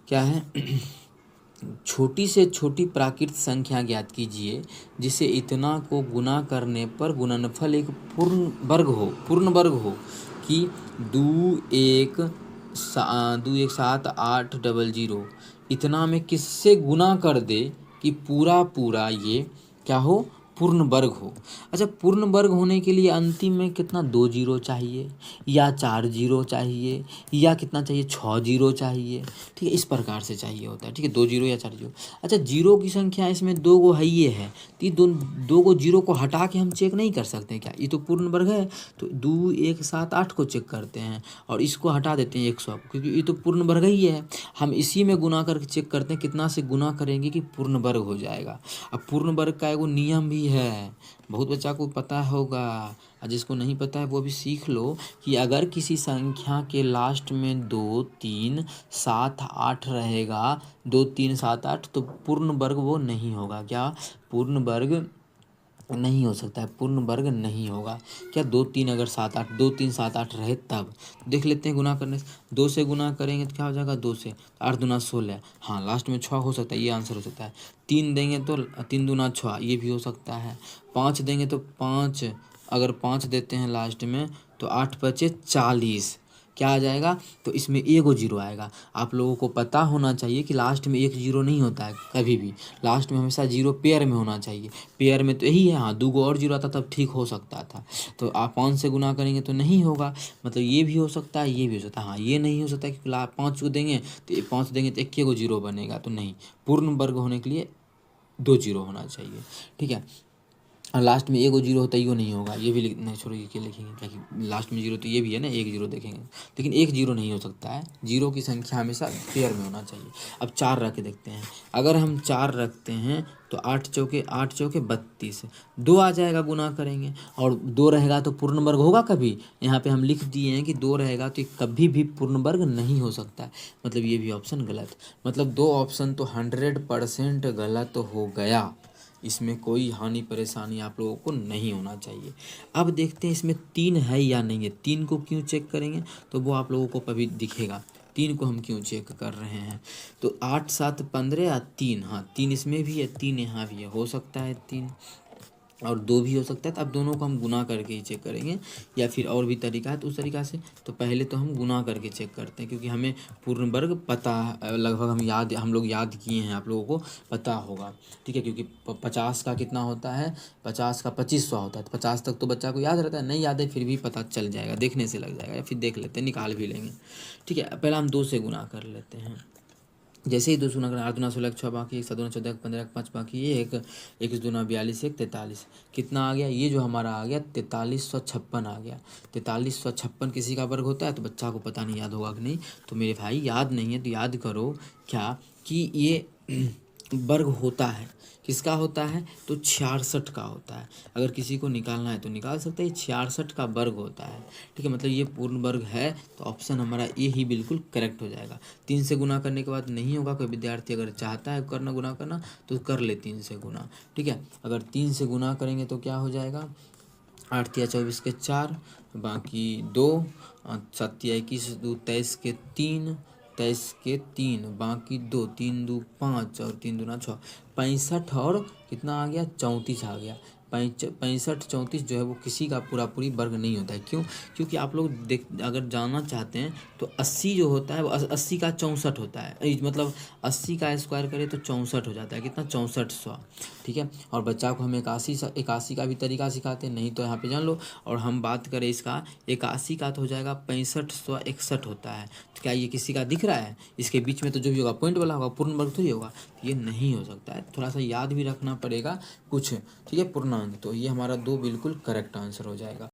क्या है छोटी से छोटी प्राकृत संख्या ज्ञात कीजिए जिसे इतना को गुना करने पर गुणनफल एक पूर्ण वर्ग हो कि 2 1 7 8 0 इतना में किससे गुना कर दे कि पूरा पूरा ये क्या हो, पूर्ण वर्ग हो। अच्छा, पूर्ण वर्ग होने के लिए अंतिम में कितना 2 जीरो चाहिए या 4 जीरो चाहिए या कितना चाहिए 6 जीरो चाहिए। ठीक है, इस प्रकार से चाहिए होता है। ठीक है, 2 जीरो या 4 जीरो। अच्छा, जीरो की संख्या इसमें 2 गो है ये है, तो ये दो गो जीरो को हटा के हम चेक नहीं कर सकते क्या? ये तो पूर्ण वर्ग है, तो 2 1 7 8 को चेक करते हैं और इसको हटा देते हैं 100 क्योंकि ये तो पूर्ण वर्ग ही है। हम इसी में गुना करके चेक करते हैं कितना से गुना करेंगे कि पूर्ण वर्ग हो जाएगा। अब पूर्ण वर्ग का एगो नियम भी है, बहुत बच्चा को पता होगा, और जिसको नहीं पता है वो भी सीख लो कि अगर किसी संख्या के लास्ट में 2 3 7 8 रहेगा, 2 3 7 8, तो पूर्ण वर्ग वो नहीं होगा। क्या पूर्ण वर्ग नहीं हो सकता है, पूर्ण वर्ग नहीं होगा। क्या 2 3 अगर 7 8 2 3 7 8 रहे तब देख लेते हैं गुना करने से। 2 से गुना करेंगे तो क्या हो जाएगा, 2 से 8 दूना 16। हाँ, लास्ट में 6 हो सकता है, ये आंसर हो सकता है। 3 देंगे तो 3 दूना 6, ये भी हो सकता है। 5 देंगे तो 5, अगर 5 देते हैं लास्ट में तो 8 बचे 40, क्या आ जाएगा, तो इसमें एगो जीरो आएगा। आप लोगों को पता होना चाहिए कि लास्ट में एक जीरो नहीं होता है कभी भी, लास्ट में हमेशा जीरो पेयर में होना चाहिए। पेयर में तो यही है, हाँ 2 गो और जीरो आता तब ठीक हो सकता था। तो आप 5 से गुना करेंगे तो नहीं होगा, मतलब ये भी हो सकता है, ये भी हो सकता है। हाँ, ये नहीं हो सकता क्योंकि 5 को देंगे तो 5 देंगे तो 1 गो जीरो बनेगा, तो नहीं, पूर्ण वर्ग होने के लिए 2 जीरो होना चाहिए। ठीक है, और लास्ट में एगो जीरो होता है, यो नहीं होगा, ये भी नहीं, छोड़िए क्या लिखेंगे, क्या कि लास्ट में जीरो तो ये भी है ना, 1 जीरो देखेंगे, लेकिन 1 जीरो नहीं हो सकता है। जीरो की संख्या हमेशा पेयर में होना चाहिए। अब 4 रख के देखते हैं, अगर हम 4 रखते हैं तो 8 चौके 32, 2 आ जाएगा गुना करेंगे, और 2 रहेगा तो पूर्ण वर्ग होगा कभी? यहाँ पे हम लिख दिए हैं कि 2 रहेगा तो कभी भी पूर्ण वर्ग नहीं हो सकता है, मतलब ये भी ऑप्शन गलत। मतलब 2 ऑप्शन तो 100% गलत हो गया, इसमें कोई हानि परेशानी आप लोगों को नहीं होना चाहिए। अब देखते हैं इसमें 3 है या नहीं है। 3 को क्यों चेक करेंगे तो वो आप लोगों को कभी दिखेगा, 3 को हम क्यों चेक कर रहे हैं। तो 8 7 15 या 3, हाँ 3 इसमें भी है, 3 यहाँ भी है, हो सकता है 3 और 2 भी हो सकता है। तो अब दोनों को हम गुना करके ही चेक करेंगे, या फिर और भी तरीका है तो उस तरीका से। तो पहले तो हम गुना करके चेक करते हैं क्योंकि हमें पूर्ण वर्ग पता लगभग हम लोग याद किए हैं, आप लोगों को पता होगा। ठीक है, क्योंकि 50 का कितना होता है, 50 का 2500 होता है, तो 50 तक तो बच्चा को याद रहता है, नहीं याद है फिर भी पता चल जाएगा, देखने से लग जाएगा, या फिर देख लेते हैं, निकाल भी लेंगे। ठीक है, पहले हम 2 से गुना कर लेते हैं। जैसे ही 2 से गुना करें, 8 दूना 16 6 बाकी, 1 7 दूना 14 15 5 बाकी, ये 1 दूना 42 1 43, कितना आ गया, ये जो हमारा आ गया 4356 आ गया। 4356 किसी का वर्ग होता है, तो बच्चा को पता नहीं याद होगा कि नहीं, तो मेरे भाई याद नहीं है तो याद करो क्या कि ये वर्ग होता है, किसका होता है, तो 66 का होता है। अगर किसी को निकालना है तो निकाल सकते हैं, 66 का वर्ग होता है। ठीक है, मतलब ये पूर्ण वर्ग है, तो ऑप्शन हमारा ए ही बिल्कुल करेक्ट हो जाएगा। 3 से गुना करने के बाद नहीं होगा, कोई विद्यार्थी अगर चाहता है करना गुना करना तो कर ले 3 से गुना। ठीक है, अगर 3 से गुना करेंगे तो क्या हो जाएगा, 8 या 24 के 4 बाकी 2, 7 या 21 2 23 के 3, 23 के 3 बाकी 2, 3 2 5 और 3 दूना 6, 65 और कितना आ गया 34 आ गया। 65 34 जो है वो किसी का पूरा पूरी वर्ग नहीं होता है। क्यों? क्योंकि आप लोग देख अगर जानना चाहते हैं तो 80 जो होता है वो 80 का 64 होता है, मतलब 80 का स्क्वायर करें तो 64 हो जाता है, कितना 6400। ठीक है, और बच्चा को हम 81 का भी तरीका सिखाते हैं, नहीं तो यहाँ पे जान लो। और हम बात करें इसका 81 का तो हो जाएगा 6561 होता है। तो क्या ये किसी का दिख रहा है? इसके बीच में तो जो भी होगा पॉइंट वाला होगा, पूर्ण वर्ग थोड़ी होगा, तो ये नहीं हो सकता है, थोड़ा सा याद भी रखना पड़ेगा कुछ। ठीक है, पूर्णांक, तो ये हमारा 2 बिल्कुल करेक्ट आंसर हो जाएगा।